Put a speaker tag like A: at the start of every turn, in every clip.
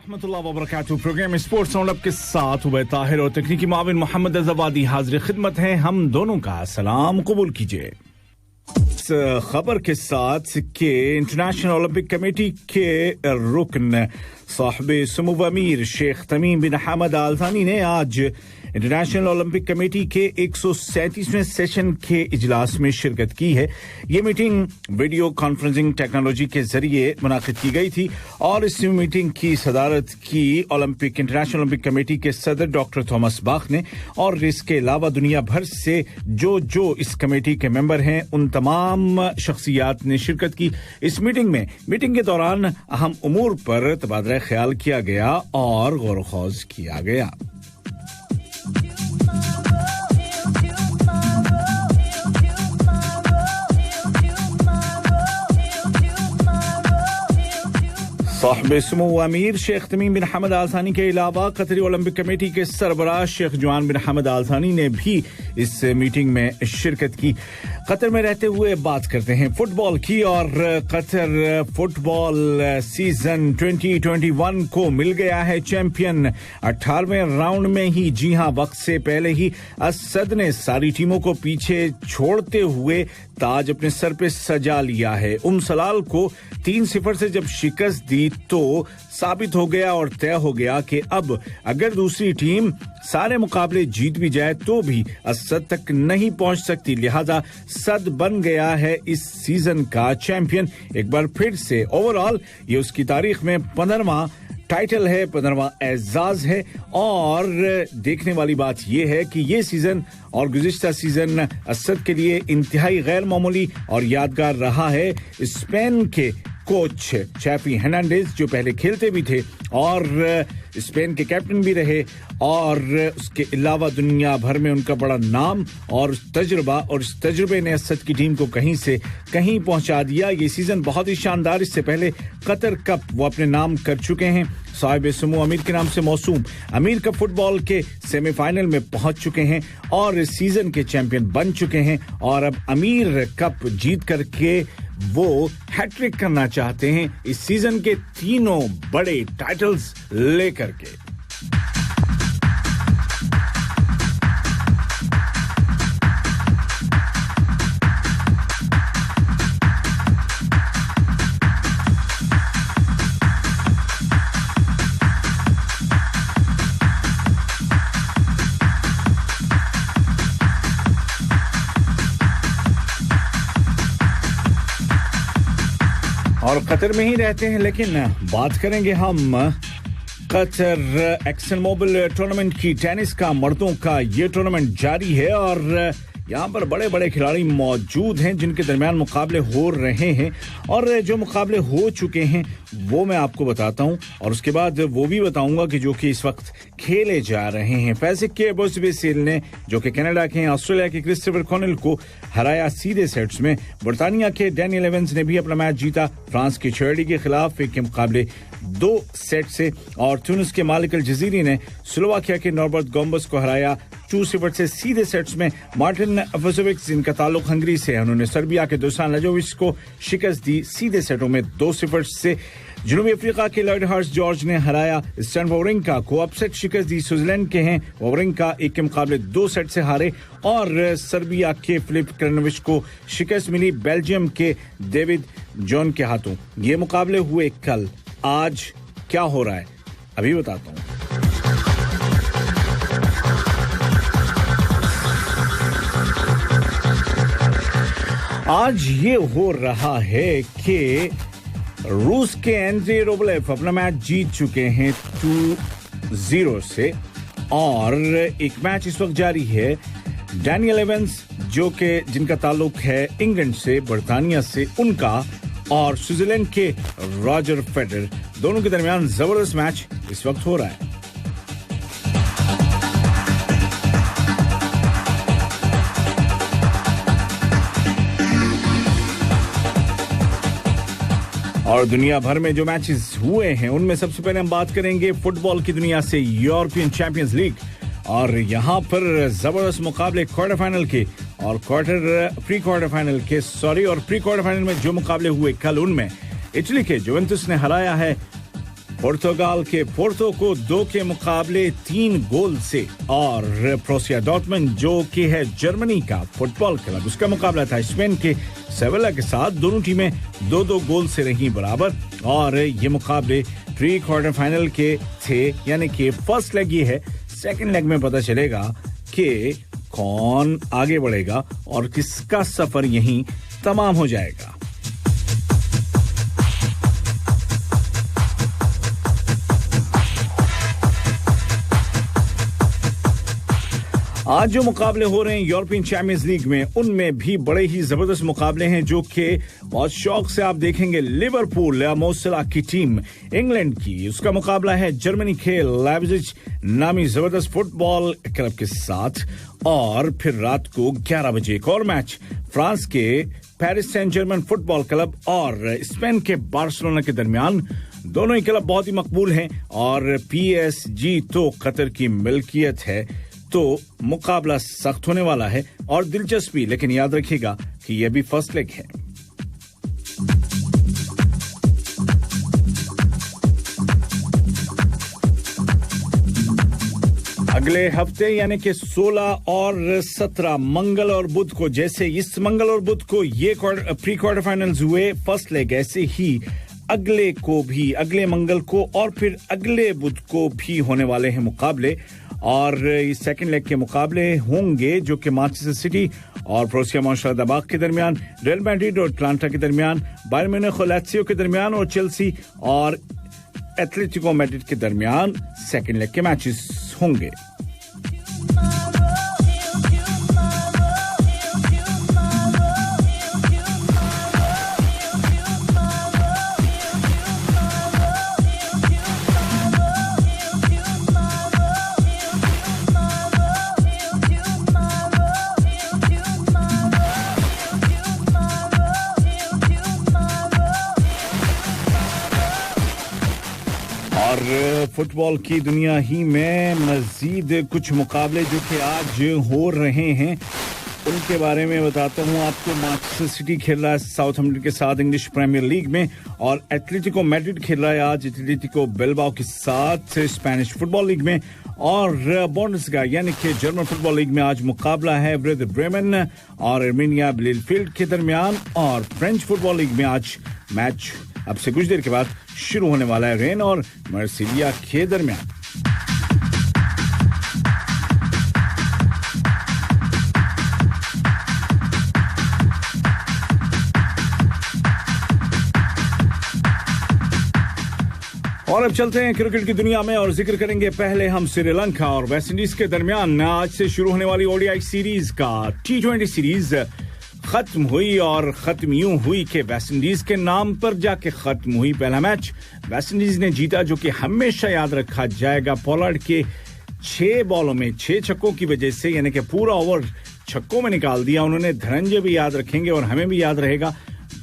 A: रहमतुल्लाह व बरकातहू। Programme sports round up के साथ उबैद ताहिर और तकनीकी माविन मोहम्मद अज़वादी हाजिर खिदमत हैं। हम दोनों का सलाम कबूल कीजिए। इस खबर के साथ कि इंटरनेशनल ओलंपिक कमेटी के रुकन साहिब सुमो अमीर शेख तमीम बिन हमद आल थानी ने आज इंटरनेशनल ओलंपिक कमेटी के 137वें सेशन के इजलास में शिरकत की है। ये मीटिंग वीडियो कॉन्फ्रेंसिंग टेक्नोलॉजी के जरिए मुनाकिद की गई थी और इस मीटिंग की सदारत की इंटरनेशनल ओलंपिक कमेटी के सदर डॉक्टर थॉमस बाख ने और इसके अलावा दुनिया भर से जो इस कमेटी के मेंबर हैं उन तमाम शख्सियात ने शिरकत की। इस मीटिंग के दौरान अहम उमूर पर तबादला ख्याल किया गया और गौर खौज किया गया। साहिब सुमो अमीर शेख तमीम बिन हमद आल थानी के अलावा कतरी ओलंपिक कमेटी के सरबराह शेख जुआन बिन हमद आल थानी ने भी इस मीटिंग में शिरकत की। कतर में रहते हुए बात करते हैं फुटबॉल की और कतर फुटबॉल सीजन 2021 को मिल गया है चैंपियन। 18वें राउंड में ही, जी हां, वक्त से पहले ही असद ने सारी टीमों को पीछे छोड़ते हुए ताज अपने सर पे सजा लिया है। सलाल को 3-0 से जब शिकस्त दी तो साबित हो गया और तय हो गया कि अब अगर दूसरी टीम सारे मुकाबले जीत भी जाए तो भी असद तक नहीं पहुंच सकती। लिहाजा सद बन गया है इस सीजन का चैंपियन। एक बार फिर से ओवरऑल ये उसकी तारीख में 15वां टाइटल है, 15वां एजाज है। और देखने वाली बात यह है कि ये सीजन और गुज़िश्ता सीजन असद के लिए इंतहाई गैर मामूली और यादगार रहा है। स्पेन के कोच चैपी हर्नांडेज, जो पहले खेलते भी थे और स्पेन के कैप्टन भी रहे, और उसके अलावा दुनिया भर में उनका बड़ा नाम और तजुर्बा, और इस तजुर्बे ने असद की टीम को कहीं से कहीं पहुंचा दिया। ये सीजन बहुत ही शानदार। इससे पहले कतर कप वो अपने नाम कर चुके हैं। साहिब सुमो अमीर के नाम से मौसूम अमीर कप फुटबॉल के सेमीफाइनल में पहुंच चुके हैं और इस सीजन के चैंपियन बन चुके हैं और अब अमीर कप जीत करके वो हैट्रिक करना चाहते हैं इस सीजन के तीनों बड़े टाइटल्स लेकर के। और कतर में ही रहते हैं, लेकिन बात करेंगे हम कतर एक्सन मोबिल टूर्नामेंट की। टेनिस का मर्दों का ये टूर्नामेंट जारी है और यहाँ पर बड़े बड़े खिलाड़ी मौजूद हैं जिनके दरमियान मुकाबले हो रहे हैं और जो मुकाबले हो चुके हैं वो मैं आपको बताता हूँ और उसके बाद वो भी बताऊंगा कि जो कि इस वक्त खेले जा रहे हैं। पैसिक के बोस्वेसेल ने, जो कि कनाडा के हैं, ऑस्ट्रेलिया के क्रिस्टोफर कॉनेल को हराया सीधे सेट्स में। बर्तानिया के डैनियल एवंस ने भी अपना मैच जीता फ्रांस के चर्डी के खिलाफ 1 के मुकाबले 2 सेट से, और ट्यूनिस के मालिक अल जजीरी ने स्लोवाकिया के नॉर्बर्ट गोम्बस को हराया 2-0 से सीधे सेट्स में। मार्टिन अफजोविक, जिनका ताल्लुक हंगरी से है, उन्होंने सर्बिया के दुसान लाजोविच को शिकस्त दी सीधे सेटों में 2-0 से। जनूबी अफ्रीका के लॉयड हार्स जॉर्ज ने हराया स्टैन वावरिंका को, अपसेट शिकस्त दी। स्विट्जरलैंड के हैं वावरिंका 1 के मुकाबले 2 सेट से हारे, और सर्बिया के फिलिप क्रनोविच को शिकस्त मिली बेल्जियम के डेविड जॉन के हाथों। ये मुकाबले हुए कल। आज क्या हो रहा है अभी बताता हूँ। आज ये हो रहा है कि रूस के एंड्री रोबलेव अपना मैच जीत चुके हैं 2-0 से, और एक मैच इस वक्त जारी है डैनियल एवंस, जो कि जिनका ताल्लुक है इंग्लैंड से, बर्तानिया से, उनका, और स्विट्जरलैंड के रॉजर फेडरर, दोनों के दरमियान जबरदस्त मैच इस वक्त हो रहा है। और दुनिया भर में जो मैचेस हुए हैं उनमें सबसे पहले हम बात करेंगे फुटबॉल की दुनिया से, यूरोपियन चैंपियंस लीग। और यहां पर जबरदस्त मुकाबले क्वार्टर फाइनल के और प्री क्वार्टर फाइनल में जो मुकाबले हुए कल, उनमें इटली के जुवेंटस ने हराया है पुर्तगाल के पोर्तो को 2 के मुकाबले 3 गोल से और प्रोसिया डॉर्टमंड जो कि है जर्मनी का फुटबॉल क्लब उसका मुकाबला था स्पेन के सेविला के साथ। दोनों टीमें 2-2 गोल से रही बराबर और ये मुकाबले प्री क्वार्टर फाइनल के थे, यानी कि फर्स्ट लेग ये है। सेकंड लेग में पता चलेगा कि कौन आगे बढ़ेगा और किसका सफर यहीं तमाम हो जाएगा। आज जो मुकाबले हो रहे हैं यूरोपियन चैंपियंस लीग में, उनमें भी बड़े ही जबरदस्त मुकाबले हैं जो कि बहुत शौक से आप देखेंगे। लिवरपूल मोसला की टीम इंग्लैंड की, उसका मुकाबला है जर्मनी के लाइप्जिग नामी जबरदस्त फुटबॉल क्लब के साथ। और फिर रात को 11 बजे एक और मैच फ्रांस के Paris Saint Germain football club और स्पेन के बार्सिलोना के दरमियान। दोनों ही क्लब बहुत ही मकबूल हैं और PSG तो कतर की मिल्कियत है, तो मुकाबला सख्त होने वाला है और दिलचस्पी। लेकिन याद रखिएगा कि यह भी फर्स्ट लेग है। अगले हफ्ते यानी कि 16 और 17 मंगल और बुध को, जैसे इस मंगल और बुध को ये प्री क्वार्टर फाइनल्स हुए फर्स्ट लेग, ऐसे ही अगले को भी, अगले मंगल को और फिर अगले बुध को भी होने वाले हैं मुकाबले। और इस सेकंड लेग के मुकाबले होंगे जो कि मैनचेस्टर सिटी और प्रोसिया मॉन्शेलबाख के दरमियान, रियल मैड्रिड और अटलांटा के दरमियान, बायर म्यूनिख और लात्सियो के दरमियान और चेल्सी और एटलेटिको मैड्रिड के दरमियान सेकंड लेग के मैचेस होंगे। फुटबॉल की दुनिया ही में मजीद कुछ मुकाबले जो कि आज हो रहे हैं उनके बारे में बताता हूं आपको। मैनचेस्टर सिटी खेल रहा है साउथहैम्पटन के साथ इंग्लिश प्रीमियर लीग में और एटलेटिको मैड्रिड खेल रहा है आज एटलेटिको बिल्बाओ के साथ स्पेनिश फुटबॉल लीग में। और बुंडेसलिगा यानी कि जर्मन फुटबॉल लीग में आज मुकाबला है वर्दर ब्रेमेन और आर्मेनिया बिलेफील्ड के दरमियान। और फ्रेंच फुटबॉल लीग में आज मैच अब से कुछ देर के बाद शुरू होने वाला है रेन और मार्सिलिया के दरमियान। और अब चलते हैं क्रिकेट की दुनिया में और जिक्र करेंगे पहले हम श्रीलंका और वेस्टइंडीज के दरमियान आज से शुरू होने वाली ओडीआई सीरीज का T20 सीरीज खत्म हुई और खत्म यूं हुई कि वेस्टइंडीज के नाम पर जाके खत्म हुई। पहला मैच वेस्टइंडीज ने जीता जो कि हमेशा याद रखा जाएगा। पोलार्ड के 6 बॉलों में 6 छक्कों की वजह से, यानी कि पूरा ओवर छक्कों में निकाल दिया उन्होंने। धनंजय भी याद रखेंगे और हमें भी याद रहेगा।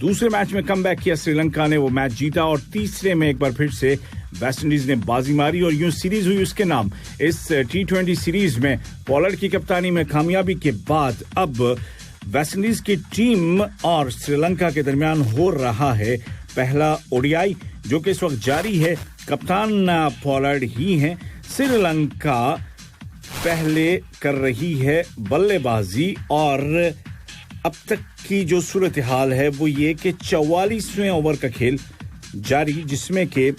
A: दूसरे मैच में कमबैक किया श्रीलंका ने, वो मैच जीता और तीसरे में एक बार फिर से वेस्टइंडीज ने बाजी मारी और यूं सीरीज हुई उसके नाम। इस T20 सीरीज में पोलार्ड की कप्तानी में कामयाबी के बाद अब वेस्टइंडीज की टीम और श्रीलंका के दरमियान हो रहा है पहला ओडीआई जो कि इस वक्त जारी है। कप्तान पोलार्ड ही हैं। श्रीलंका पहले कर रही है बल्लेबाजी और अब तक की जो सूरत हाल है वो ये कि 44वें ओवर का खेल जारी, जिसमें के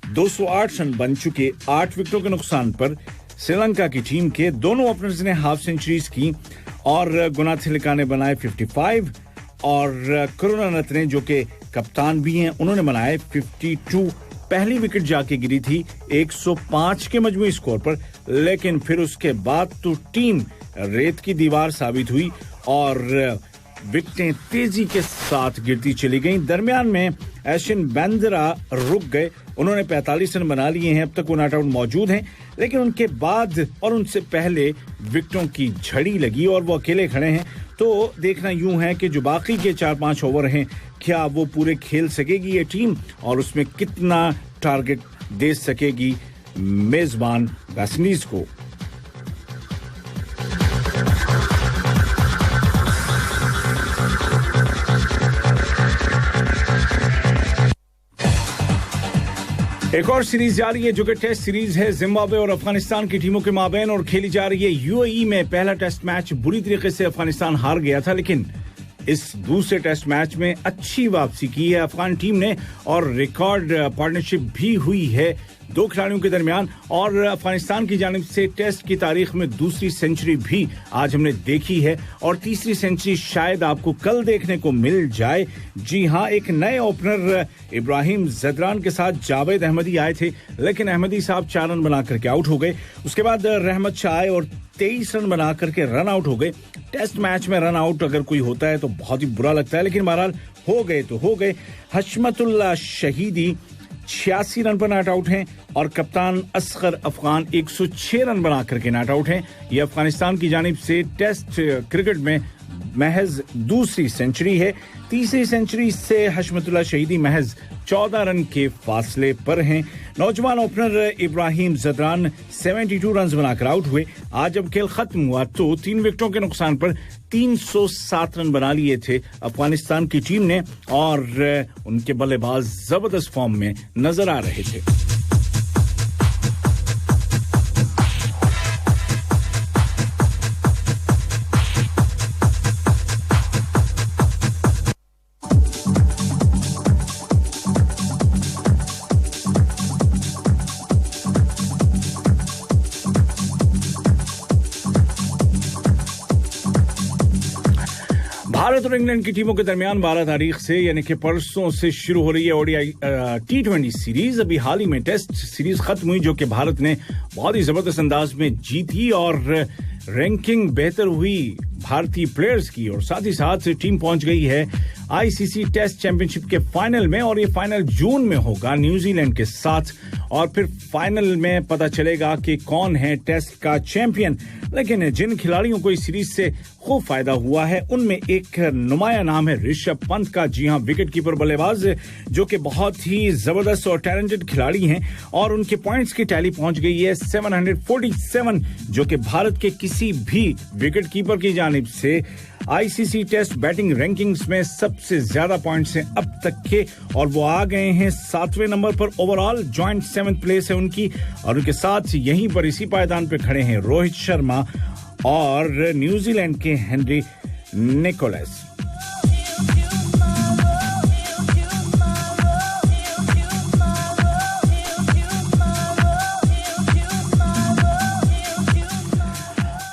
A: 208 रन बन चुके। 8 विकेटों के नुकसान पर श्रीलंका की टीम के दोनों ओपनर्स ने हाफ सेंचुरीज की और गुनाथिलका ने बनाए 55 और करुणारत्ने जो कि कप्तान भी हैं उन्होंने बनाए 52। पहली विकेट जाके गिरी थी 105 के मजमूई स्कोर पर, लेकिन फिर उसके बाद तो टीम रेत की दीवार साबित हुई और विकेटें तेजी के साथ गिरती चली गईं। दरमियान में एशियन बेंद्रा रुक गए, उन्होंने 45 रन बना लिए हैं। अब तक वो नॉट आउट मौजूद हैं, लेकिन उनके बाद और उनसे पहले विकेटों की झड़ी लगी और वो अकेले खड़े हैं। तो देखना यूं है कि जो बाकी के 4-5 ओवर हैं क्या वो पूरे खेल सकेगी ये टीम और उसमें कितना टारगेट दे सकेगी मेजबान वेस्टइंडीज को। एक और सीरीज जारी है जो कि टेस्ट सीरीज है जिम्बाब्वे और अफगानिस्तान की टीमों के माबैन और खेली जा रही है यूएई में। पहला टेस्ट मैच बुरी तरीके से अफगानिस्तान हार गया था, लेकिन इस दूसरे टेस्ट मैच में अच्छी वापसी की है अफगान टीम ने और रिकॉर्ड पार्टनरशिप भी हुई है दो खिलाड़ियों के दरमियान। और अफगानिस्तान की जानिब से टेस्ट की तारीख में दूसरी सेंचुरी भी आज हमने देखी है और तीसरी सेंचुरी शायद आपको कल देखने को मिल जाए। जी हां, एक नए ओपनर इब्राहिम जदरान के साथ जावेद अहमदी आए थे, लेकिन अहमदी साहब 4 रन बना करके आउट हो गए। उसके बाद रहमत शाह आए और 23 रन बना करके रन आउट हो गए। टेस्ट मैच में रन आउट अगर कोई होता है तो बहुत ही बुरा लगता है, लेकिन बहरहाल हो गए तो हो गए। हशमतुल्लाह शहीदी 86 रन पर नॉट आउट हैं और कप्तान असगर अफगान 106 रन बना करके नॉट आउट हैं। ये अफगानिस्तान की जानिब से टेस्ट क्रिकेट में महज दूसरी सेंचुरी है। तीसरी सेंचुरी से हशमतुल्लाह शहीदी महज 14 रन के फासले पर हैं। नौजवान ओपनर इब्राहिम जदरान 72 रन बनाकर आउट हुए। आज जब खेल खत्म हुआ तो 3 विकेटों के नुकसान पर 307 रन बना लिए थे अफगानिस्तान की टीम ने और उनके बल्लेबाज जबरदस्त फॉर्म में नजर आ रहे थे। भारत और इंग्लैंड की टीमों के दरमियान 12 तारीख से यानी कि परसों से शुरू हो रही है ओडीआई T20 सीरीज। अभी हाल ही में टेस्ट सीरीज खत्म हुई जो कि भारत ने बहुत ही जबरदस्त अंदाज में जीती और रैंकिंग बेहतर हुई भारतीय प्लेयर्स की और साथ ही साथ टीम पहुंच गई है आईसीसी टेस्ट चैंपियनशिप के फाइनल में और ये फाइनल जून में होगा न्यूजीलैंड के साथ और फिर फाइनल में पता चलेगा कि कौन है टेस्ट का चैंपियन। लेकिन जिन खिलाड़ियों को इस सीरीज से खूब फायदा हुआ है उनमें एक नुमाया नाम है ऋषभ पंत का। जी हां, विकेट कीपर बल्लेबाज जो कि बहुत ही जबरदस्त और टैलेंटेड खिलाड़ी हैं और उनके पॉइंट्स की टैली पहुंच गई है 747 जो कि भारत के किसी भी विकेट कीपर की जानिब से आईसीसी टेस्ट बैटिंग रैंकिंग्स में सबसे ज्यादा पॉइंट्स हैं अब तक के और वो आ गए हैं 7वें नंबर पर। ओवरऑल जॉइंट 7th प्लेस है उनकी और उनके साथ यहीं पर इसी पायदान पर खड़े हैं रोहित शर्मा और न्यूजीलैंड के हेनरी निकोलस।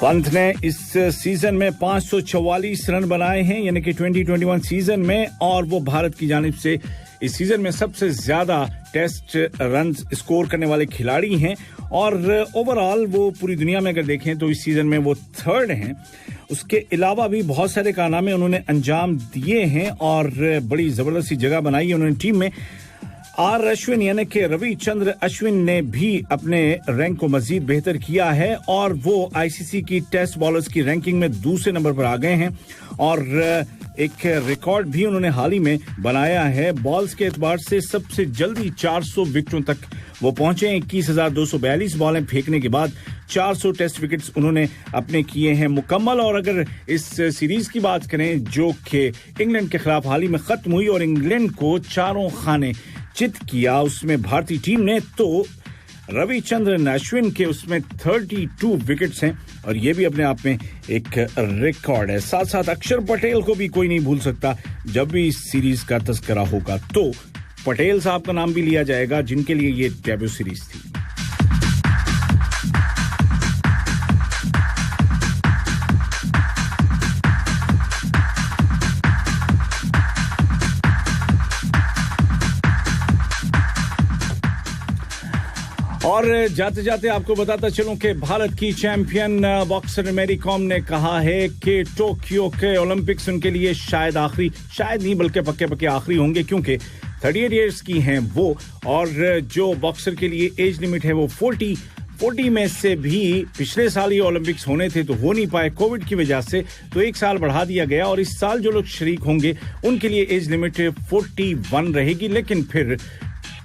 A: पंत ने इस सीजन में 544 रन बनाए हैं यानी कि 2021 सीजन में और वो भारत की जानिब से इस सीजन में सबसे ज्यादा टेस्ट रन स्कोर करने वाले खिलाड़ी हैं और ओवरऑल वो पूरी दुनिया में अगर देखें तो इस सीजन में वो 3rd हैं। उसके अलावा भी बहुत सारे कारनामे उन्होंने अंजाम दिए हैं और बड़ी जबरदस्त जगह बनाई है उन्होंने टीम में। आर अश्विन यानी कि रविचंद्र अश्विन ने भी अपने रैंक को मजीद बेहतर किया है और वो आईसीसी की टेस्ट बॉलर्स की रैंकिंग में दूसरे नंबर पर आ गए हैं और एक रिकॉर्ड भी उन्होंने हाल ही में बनाया है। बॉल्स के एतबार से सबसे जल्दी 400 विकेटों तक वो पहुंचे। 21,242 बॉलें फेंकने के बाद 400 टेस्ट विकेट्स उन्होंने अपने किए हैं मुकम्मल। और अगर इस सीरीज की बात करें जो कि इंग्लैंड के खिलाफ हाल ही में खत्म हुई और इंग्लैंड को 4 खाने चित किया उसमें भारतीय टीम ने, तो रविचंद्रन अश्विन के उसमें 32 विकेट्स हैं और ये भी अपने आप में एक रिकॉर्ड है। साथ साथ अक्षर पटेल को भी कोई नहीं भूल सकता। जब भी इस सीरीज का तस्करा होगा तो पटेल साहब का नाम भी लिया जाएगा जिनके लिए ये डेब्यू सीरीज थी। और जाते जाते आपको बताता चलूं कि भारत की चैंपियन बॉक्सर मेरी कॉम ने कहा है कि टोक्यो के ओलंपिक्स उनके लिए शायद नहीं बल्कि पक्के आखिरी होंगे क्योंकि 38 इयर्स की हैं वो और जो बॉक्सर के लिए एज लिमिट है वो 40 में से भी पिछले साल ये ओलंपिक्स होने थे तो हो नहीं पाए कोविड की वजह से, तो 1 साल बढ़ा दिया गया और इस साल जो लोग शरीक होंगे उनके लिए एज लिमिट 41 रहेगी। लेकिन फिर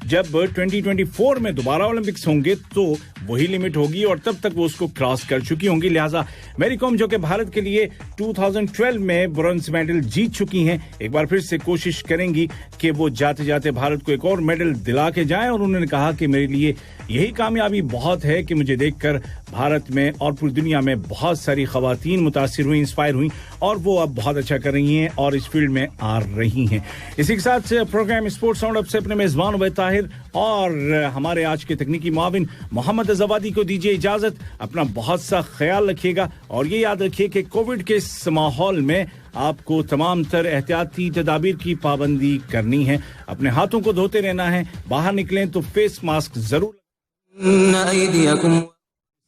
A: जब 2024 में दोबारा ओलंपिक्स होंगे तो वही लिमिट होगी और तब तक वो उसको क्रॉस कर चुकी होंगी। लिहाजा मैरी कॉम जो कि भारत के लिए 2012 में ब्रॉन्ज मेडल जीत चुकी हैं, एक बार फिर से कोशिश करेंगी कि वो जाते जाते भारत को एक और मेडल दिला के जाएं। और उन्होंने कहा कि मेरे लिए यही कामयाबी बहुत है कि मुझे देखकर भारत में और पूरी दुनिया में बहुत सारी खवातीन मुतासिर हुई, इंस्पायर हुई और वो अब बहुत अच्छा कर रही हैं और इस फील्ड में आ रही हैं। इसी के साथ प्रोग्राम स्पोर्ट्स राउंड अप से अपने मेजबान उबैद ताहिर और हमारे आज के तकनीकी मुआविन मोहम्मद अज़वादी को दीजिए इजाजत। अपना बहुत सा ख्याल रखिएगा और ये याद रखिए कि कोविड के इस माहौल में आपको तमाम तर एहतियाती तदाबीर की पाबंदी करनी है। अपने हाथों को धोते रहना है, बाहर निकलें तो फेस मास्क जरूर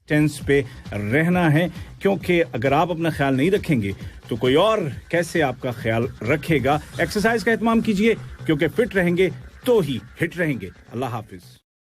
A: टेंस पे रहना है, क्योंकि अगर आप अपना ख्याल नहीं रखेंगे तो कोई और कैसे आपका ख्याल रखेगा। एक्सरसाइज का एहतमाम कीजिए, क्योंकि फिट रहेंगे तो ही हिट रहेंगे। अल्लाह हाफिज।